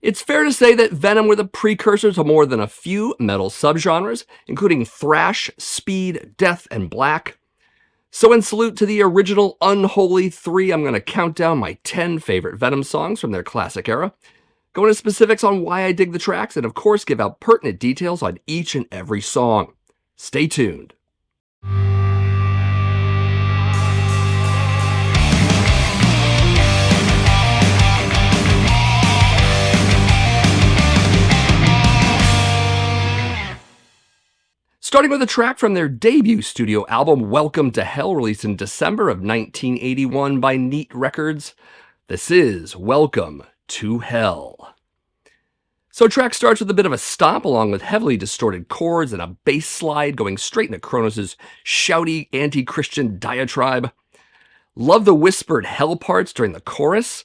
It's fair to say that Venom were the precursor to more than a few metal subgenres, including thrash, speed, death, and black. So in salute to the original Unholy Three, I'm going to count down my 10 favorite Venom songs from their classic era, go into specifics on why I dig the tracks, and of course give out pertinent details on each and every song. Stay tuned. Starting with a track from their debut studio album, Welcome to Hell, released in December of 1981 by Neat Records. This is Welcome to Hell. So track starts with a bit of a stomp, along with heavily distorted chords and a bass slide going straight into Cronos' shouty anti-Christian diatribe. Love the whispered hell parts during the chorus.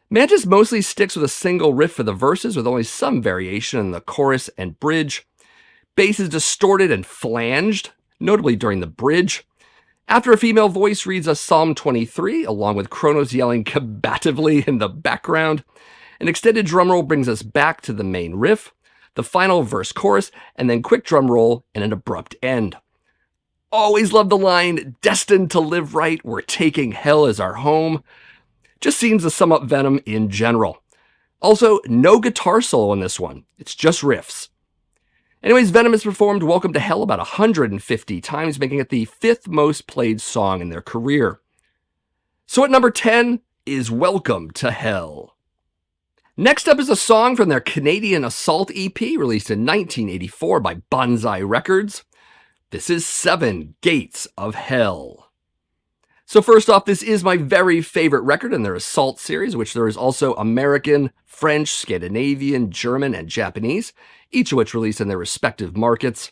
Mantas mostly sticks with a single riff for the verses, with only some variation in the chorus and bridge. Bass is distorted and flanged, notably during the bridge. After a female voice reads a Psalm 23, along with Cronos yelling combatively in the background, an extended drum roll brings us back to the main riff, the final verse chorus, and then quick drum roll and an abrupt end. Always love the line, destined to live right, we're taking hell as our home. Just seems to sum up Venom in general. Also, no guitar solo in this one, it's just riffs. Anyways, Venom has performed Welcome to Hell about 150 times, making it the 5th most played song in their career. So at number 10 is Welcome to Hell. Next up is a song from their Canadian Assault EP, released in 1984 by Bonsai Records. This is 7 Gates of Hell. So first off, this is my very favorite record in their Assault series, which there is also American, French, Scandinavian, German, and Japanese, each of which released in their respective markets.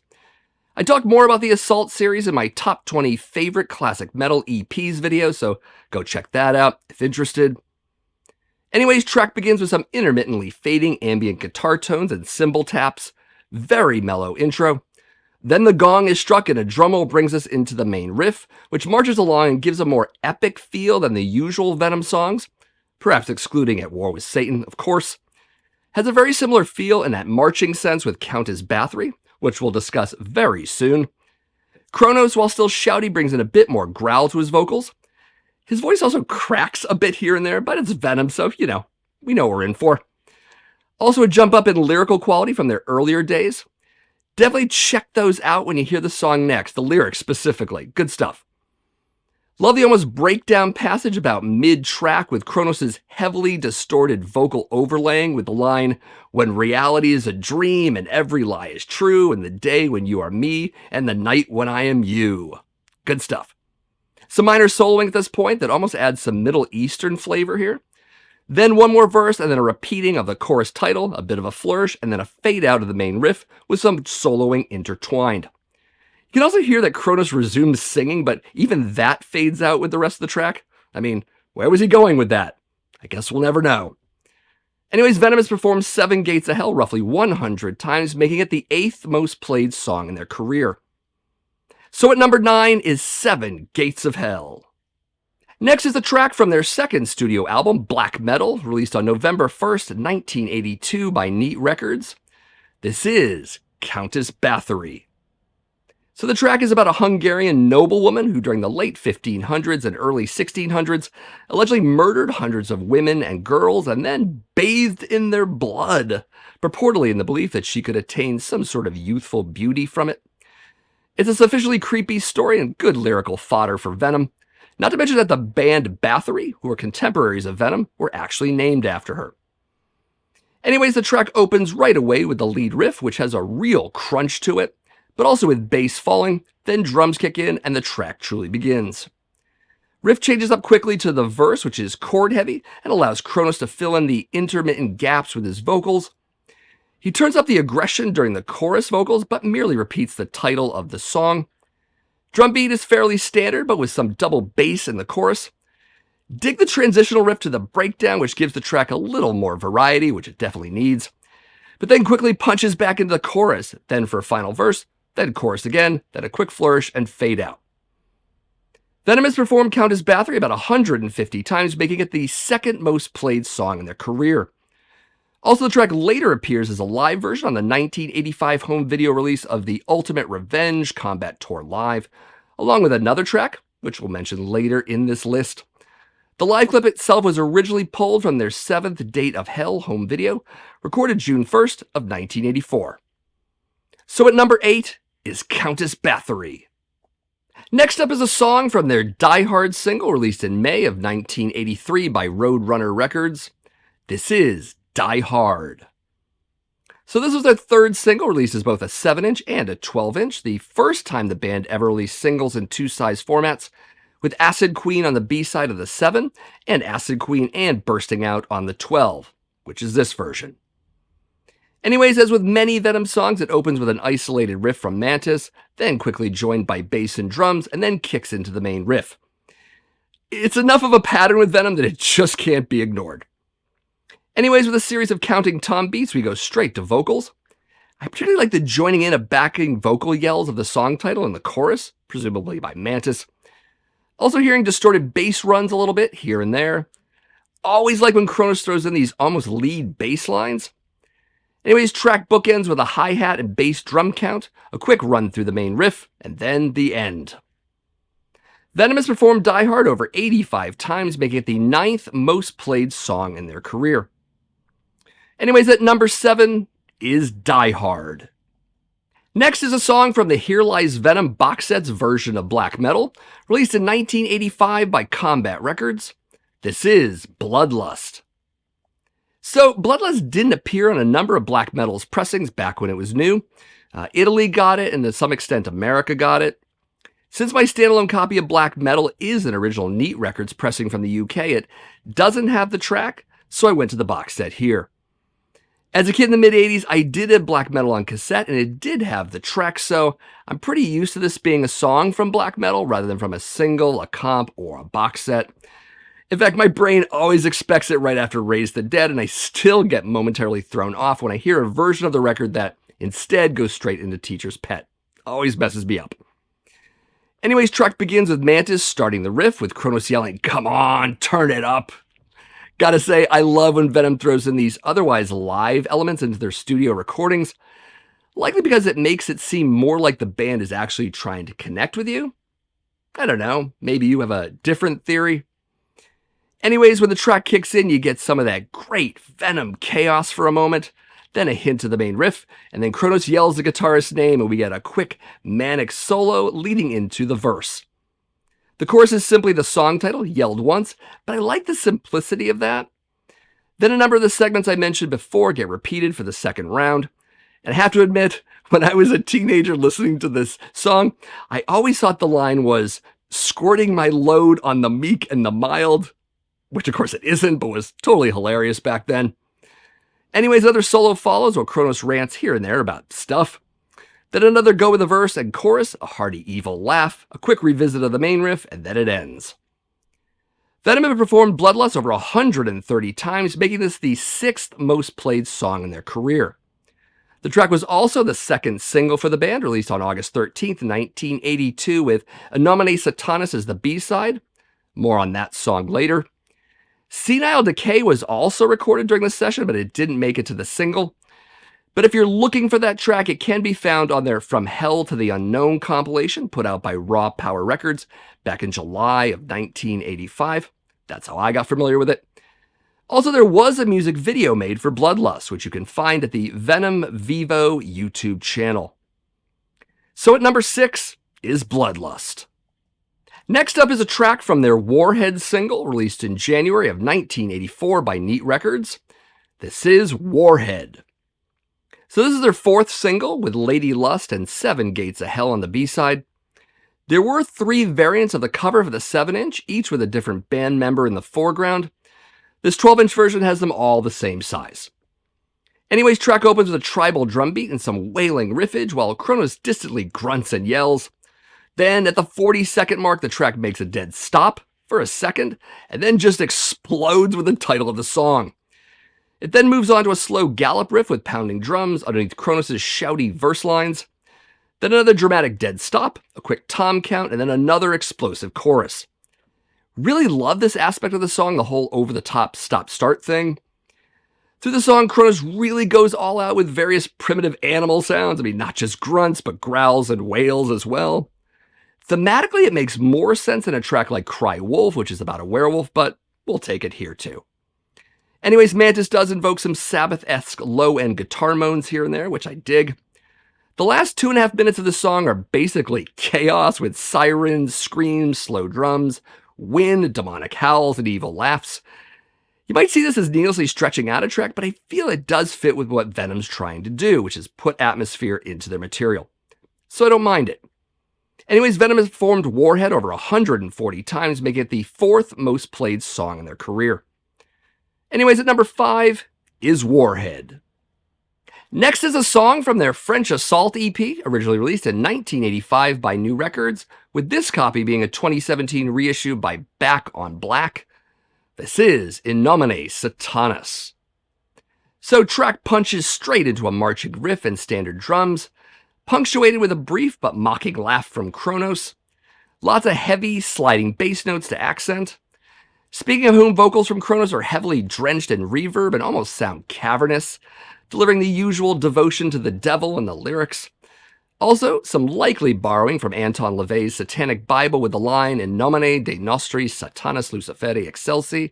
I talk more about the Assault series in my top 20 favorite classic metal EPs video, so go check that out if interested. Anyways, track begins with some intermittently fading ambient guitar tones and cymbal taps, very mellow intro. Then the gong is struck and a drum roll brings us into the main riff, which marches along and gives a more epic feel than the usual Venom songs, perhaps excluding At War with Satan, of course. Has a very similar feel in that marching sense with Countess Bathory, which we'll discuss very soon. Cronos, while still shouty, brings in a bit more growl to his vocals. His voice also cracks a bit here and there, but it's Venom, so, we know what we're in for. Also a jump up in lyrical quality from their earlier days. Definitely check those out when you hear the song next, the lyrics specifically. Good stuff. Love the almost breakdown passage about mid-track with Cronos' heavily distorted vocal overlaying with the line, when reality is a dream and every lie is true, and the day when you are me and the night when I am you. Good stuff. Some minor soloing at this point that almost adds some Middle Eastern flavor here. Then one more verse and then a repeating of the chorus title, a bit of a flourish, and then a fade out of the main riff with some soloing intertwined. You can also hear that Cronos resumes singing, but even that fades out with the rest of the track. I mean, where was he going with that? I guess we'll never know. Anyways, Venom has performed 7 Gates of Hell roughly 100 times, making it the 8th most played song in their career. So at number 9 is 7 Gates of Hell. Next is a track from their second studio album, Black Metal, released on November 1st, 1982 by Neat Records. This is Countess Bathory. So the track is about a Hungarian noblewoman who during the late 1500s and early 1600s allegedly murdered hundreds of women and girls and then bathed in their blood, purportedly in the belief that she could attain some sort of youthful beauty from it. It's a sufficiently creepy story and good lyrical fodder for Venom. Not to mention that the band Bathory, who were contemporaries of Venom, were actually named after her. Anyways, the track opens right away with the lead riff, which has a real crunch to it, but also with bass falling, then drums kick in, and the track truly begins. Riff changes up quickly to the verse, which is chord heavy, and allows Cronos to fill in the intermittent gaps with his vocals. He turns up the aggression during the chorus vocals, but merely repeats the title of the song. Drum beat is fairly standard, but with some double bass in the chorus. Dig the transitional riff to the breakdown, which gives the track a little more variety, which it definitely needs. But then quickly punches back into the chorus, then for a final verse, then chorus again, then a quick flourish and fade out. Venom has performed Countess Bathory about 150 times, making it the 2nd most played song in their career. Also, the track later appears as a live version on the 1985 home video release of the Ultimate Revenge Combat Tour Live, along with another track, which we'll mention later in this list. The live clip itself was originally pulled from their 7th Date of Hell home video, recorded June 1st of 1984. So at number 8 is Countess Bathory. Next up is a song from their Die Hard single released in May of 1983 by Roadrunner Records. This is Die Hard. So this was their 3rd single, released as both a 7-inch and a 12-inch, the first time the band ever released singles in 2 size formats, with Acid Queen on the B-side of the 7, and Acid Queen and Bursting Out on the 12, which is this version. Anyways, as with many Venom songs, it opens with an isolated riff from Mantas, then quickly joined by bass and drums, and then kicks into the main riff. It's enough of a pattern with Venom that it just can't be ignored. Anyways, with a series of counting tom beats, we go straight to vocals. I particularly like the joining in of backing vocal yells of the song title in the chorus, presumably by Mantas. Also hearing distorted bass runs a little bit here and there. Always like when Cronos throws in these almost lead bass lines. Anyways, track bookends with a hi-hat and bass drum count, a quick run through the main riff, and then the end. Venom has performed Die Hard over 85 times, making it the 9th most played song in their career. Anyways, at number 7 is Die Hard. Next is a song from the Here Lies Venom box set's version of black metal, released in 1985 by Combat Records. This is Bloodlust. So, Bloodlust didn't appear on a number of black metal's pressings back when it was new. Italy got it, and to some extent America got it. Since my standalone copy of black metal is an original Neat Records pressing from the UK, it doesn't have the track, so I went to the box set here. As a kid in the mid-80s, I did have black metal on cassette, and it did have the track, so I'm pretty used to this being a song from black metal rather than from a single, a comp, or a box set. In fact, my brain always expects it right after Raise the Dead, and I still get momentarily thrown off when I hear a version of the record that instead goes straight into Teacher's Pet. Always messes me up. Anyways, track begins with Mantas starting the riff, with Cronos yelling, "Come on, turn it up." Gotta say, I love when Venom throws in these otherwise live elements into their studio recordings, likely because it makes it seem more like the band is actually trying to connect with you. I don't know, maybe you have a different theory. Anyways, when the track kicks in, you get some of that great Venom chaos for a moment, then a hint of the main riff, and then Cronos yells the guitarist's name, and we get a quick manic solo leading into the verse. The chorus is simply the song title, yelled once, but I like the simplicity of that. Then a number of the segments I mentioned before get repeated for the second round. And I have to admit, when I was a teenager listening to this song, I always thought the line was, "squirting my load on the meek and the mild," which of course it isn't, but was totally hilarious back then. Anyways, another solo follows while Cronos rants here and there about stuff. Then another go with the verse and chorus, a hearty evil laugh, a quick revisit of the main riff, and then it ends. Venom have performed Bloodlust over 130 times, making this the 6th most played song in their career. The track was also the 2nd single for the band, released on August 13th, 1982, with nomine Satanas as the B-side. More on that song later. Senile Decay was also recorded during the session, but it didn't make it to the single. But if you're looking for that track, it can be found on their From Hell to the Unknown compilation put out by Raw Power Records back in July of 1985. That's how I got familiar with it. Also, there was a music video made for Bloodlust, which you can find at the Venom Vivo YouTube channel. So at number 6 is Bloodlust. Next up is a track from their Warhead single, released in January of 1984 by Neat Records. This is Warhead. So this is their 4th single, with Lady Lust and 7 Gates of Hell on the B-side. There were 3 variants of the cover for the 7-inch, each with a different band member in the foreground. This 12-inch version has them all the same size. Anyways, track opens with a tribal drum beat and some wailing riffage, while Cronos distantly grunts and yells. Then, at the 40-second mark, the track makes a dead stop for a second, and then just explodes with the title of the song. It then moves on to a slow gallop riff with pounding drums underneath Cronos' shouty verse lines. Then another dramatic dead stop, a quick tom count, and then another explosive chorus. Really love this aspect of the song, the whole over-the-top stop-start thing. Through the song, Cronos really goes all out with various primitive animal sounds. I mean, not just grunts, but growls and wails as well. Thematically, it makes more sense in a track like Cry Wolf, which is about a werewolf, but we'll take it here too. Anyways, Mantas does invoke some Sabbath-esque low-end guitar moans here and there, which I dig. The last 2.5 minutes of the song are basically chaos with sirens, screams, slow drums, wind, demonic howls, and evil laughs. You might see this as needlessly stretching out a track, but I feel it does fit with what Venom's trying to do, which is put atmosphere into their material. So I don't mind it. Anyways, Venom has performed Warhead over 140 times, making it the 4th most played song in their career. Anyways, at number 5 is Warhead. Next is a song from their French Assault EP, originally released in 1985 by New Records, with this copy being a 2017 reissue by Back on Black. This is In Nomine Satanas. So track punches straight into a marching riff and standard drums, punctuated with a brief but mocking laugh from Cronos. Lots of heavy, sliding bass notes to accent. Speaking of whom, vocals from Cronos are heavily drenched in reverb and almost sound cavernous, delivering the usual devotion to the devil in the lyrics. Also, some likely borrowing from Anton LaVey's Satanic Bible with the line In nomine de nostri satanas luciferi excelsi,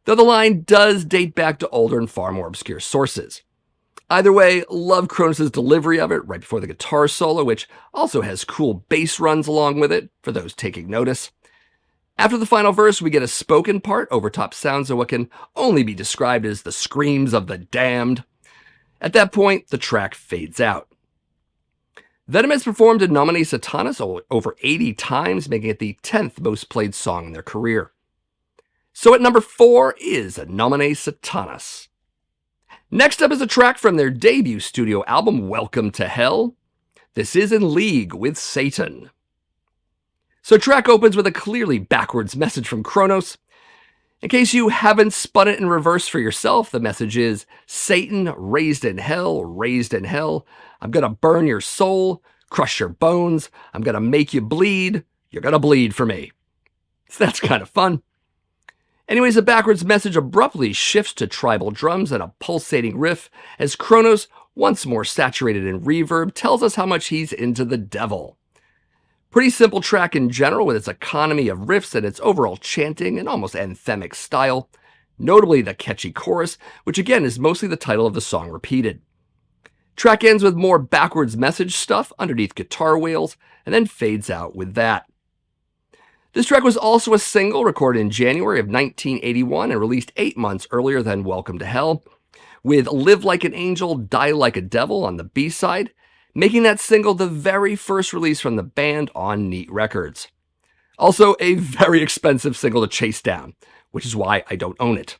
though the line does date back to older and far more obscure sources. Either way, love Cronos' delivery of it right before the guitar solo, which also has cool bass runs along with it, for those taking notice. After the final verse, we get a spoken part over top sounds of what can only be described as the screams of the damned. At that point, the track fades out. Venom has performed In Nomine Satanas over 80 times, making it the 10th most played song in their career. So at number 4 is In Nomine Satanas. Next up is a track from their debut studio album, Welcome to Hell. This is In League with Satan. So track opens with a clearly backwards message from Cronos. In case you haven't spun it in reverse for yourself, the message is, Satan, raised in hell, raised in hell. I'm going to burn your soul, crush your bones. I'm going to make you bleed. You're going to bleed for me. So that's kind of fun. Anyways, the backwards message abruptly shifts to tribal drums and a pulsating riff as Cronos, once more saturated in reverb, tells us how much he's into the devil. Pretty simple track in general with its economy of riffs and its overall chanting and almost anthemic style, notably the catchy chorus, which again is mostly the title of the song repeated. Track ends with more backwards message stuff underneath guitar wails and then fades out with that. This track was also a single recorded in January of 1981 and released 8 months earlier than Welcome to Hell, with Live Like an Angel, Die Like a Devil on the B-side, making that single the very first release from the band on Neat Records. Also, a very expensive single to chase down, which is why I don't own it.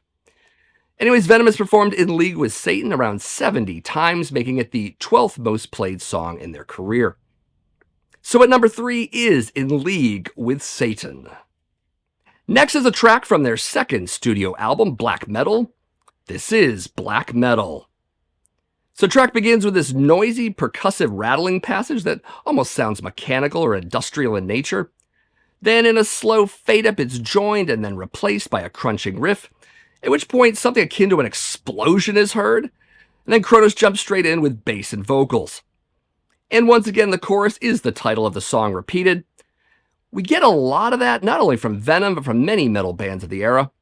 Anyways, Venom has performed In League with Satan around 70 times, making it the 12th most played song in their career. So at number 3 is In League with Satan. Next is a track from their second studio album, Black Metal. This is Black Metal. So track begins with this noisy, percussive rattling passage that almost sounds mechanical or industrial in nature. Then in a slow fade-up, it's joined and then replaced by a crunching riff, at which point something akin to an explosion is heard, and then Cronos jumps straight in with bass and vocals. And once again, the chorus is the title of the song repeated. We get a lot of that, not only from Venom, but from many metal bands of the era.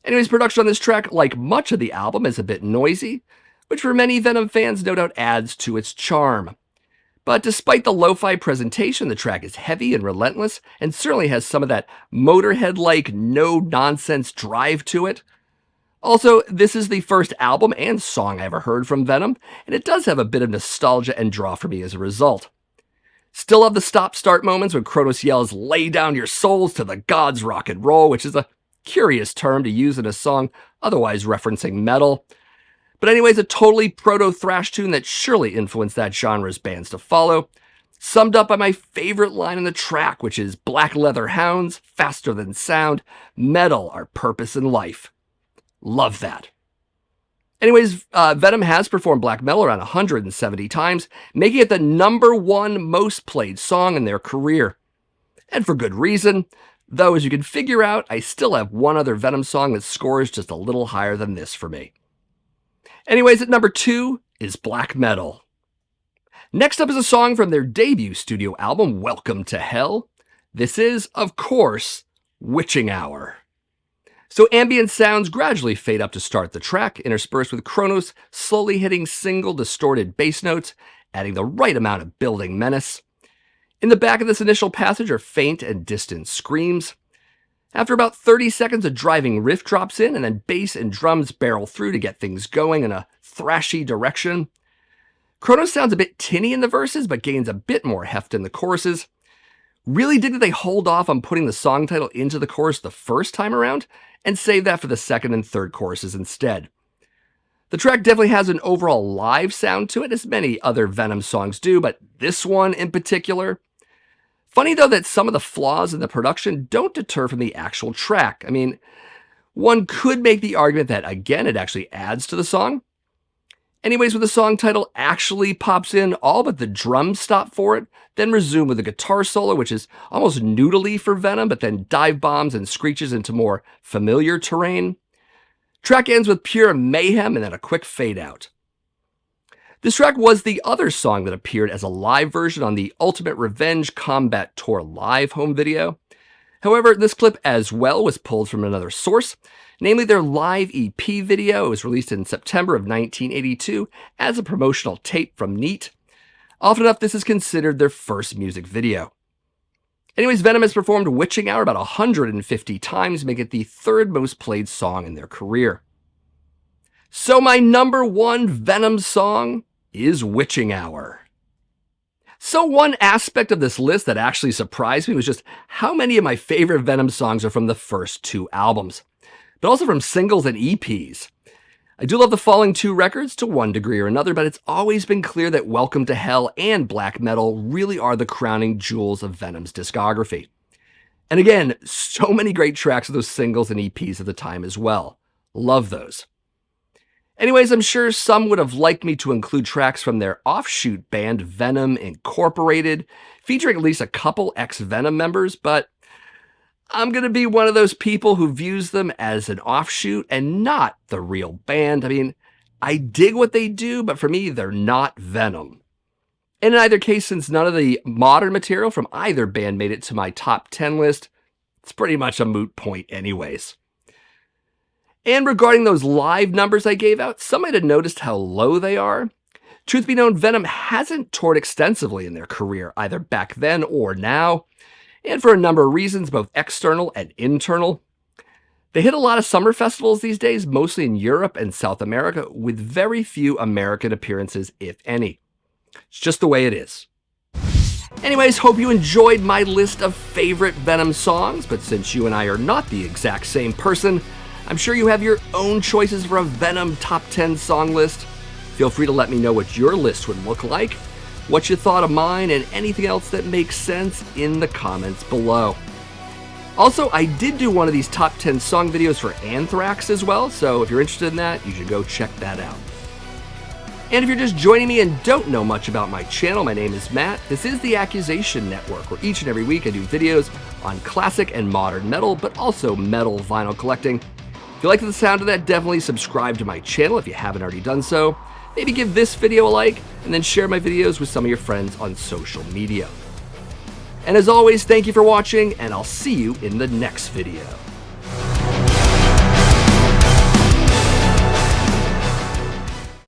Anyways, production on this track, like much of the album, is a bit noisy, which for many Venom fans no doubt adds to its charm. But despite the lo-fi presentation, the track is heavy and relentless, and certainly has some of that Motorhead-like no-nonsense drive to it. Also, this is the first album and song I ever heard from Venom, and it does have a bit of nostalgia and draw for me as a result. Still love the stop-start moments when Cronos yells, "Lay down your souls to the gods rock and roll," which is a curious term to use in a song otherwise referencing metal. But anyways, a totally proto-thrash tune that surely influenced that genre's bands to follow, summed up by my favorite line in the track, which is, "Black leather hounds, faster than sound, metal, our purpose in life." Love that. Anyways, Venom has performed Black Metal around 170 times, making it the #1 most played song in their career. And for good reason, though as you can figure out, I still have one other Venom song that scores just a little higher than this for me. Anyways, at number 2 is black metal. Next up is a song from their debut studio album, Welcome to Hell. This is, of course, Witching Hour. So ambient sounds gradually fade up to start the track, interspersed with Cronos slowly hitting single distorted bass notes, adding the right amount of building menace. In the back of this initial passage are faint and distant screams. After about 30 seconds, a driving riff drops in, and then bass and drums barrel through to get things going in a thrashy direction. Cronos sounds a bit tinny in the verses, but gains a bit more heft in the choruses. Really dig that they hold off on putting the song title into the chorus the first time around, and save that for the second and third choruses instead. The track definitely has an overall live sound to it, as many other Venom songs do, but this one in particular. Funny though that some of the flaws in the production don't deter from the actual track. I mean, one could make the argument that, again, it actually adds to the song. Anyways, when the song title actually pops in, all but the drums stop for it, then resume with a guitar solo, which is almost noodly for Venom, but then dive bombs and screeches into more familiar terrain. Track ends with pure mayhem and then a quick fade out. This track was the other song that appeared as a live version on the Ultimate Revenge Combat Tour live home video. However, this clip as well was pulled from another source, namely their live EP video. It was released in September of 1982 as a promotional tape from Neat. Often enough, this is considered their first music video. Anyways, Venom has performed Witching Hour about 150 times, making it the third most played song in their career. So my number 1 Venom song is Witching Hour. So one aspect of this list that actually surprised me was just how many of my favorite Venom songs are from the first 2 albums, but also from singles and EPs. I do love the following 2 records to one degree or another, but it's always been clear that Welcome to Hell and Black Metal really are the crowning jewels of Venom's discography. And again, so many great tracks of those singles and EPs at the time as well. Love those. Anyways, I'm sure some would have liked me to include tracks from their offshoot band Venom Incorporated, featuring at least a couple ex-Venom members, but I'm going to be one of those people who views them as an offshoot and not the real band. I mean, I dig what they do, but for me, they're not Venom. And in either case, since none of the modern material from either band made it to my top 10 list, it's pretty much a moot point anyways. And regarding those live numbers I gave out, some might have noticed how low they are. Truth be known, Venom hasn't toured extensively in their career, either back then or now, and for a number of reasons, both external and internal. They hit a lot of summer festivals these days, mostly in Europe and South America, with very few American appearances, if any. It's just the way it is. Anyways, hope you enjoyed my list of favorite Venom songs, but since you and I are not the exact same person, I'm sure you have your own choices for a Venom top 10 song list. Feel free to let me know what your list would look like, what you thought of mine, and anything else that makes sense in the comments below. Also, I did do one of these top 10 song videos for Anthrax as well, so if you're interested in that, you should go check that out. And if you're just joining me and don't know much about my channel, my name is Matt. This is the Accusation Network, where each and every week I do videos on classic and modern metal, but also metal vinyl collecting. If you like the sound of that, definitely subscribe to my channel if you haven't already done so. Maybe give this video a like, and then share my videos with some of your friends on social media. And as always, thank you for watching, and I'll see you in the next video.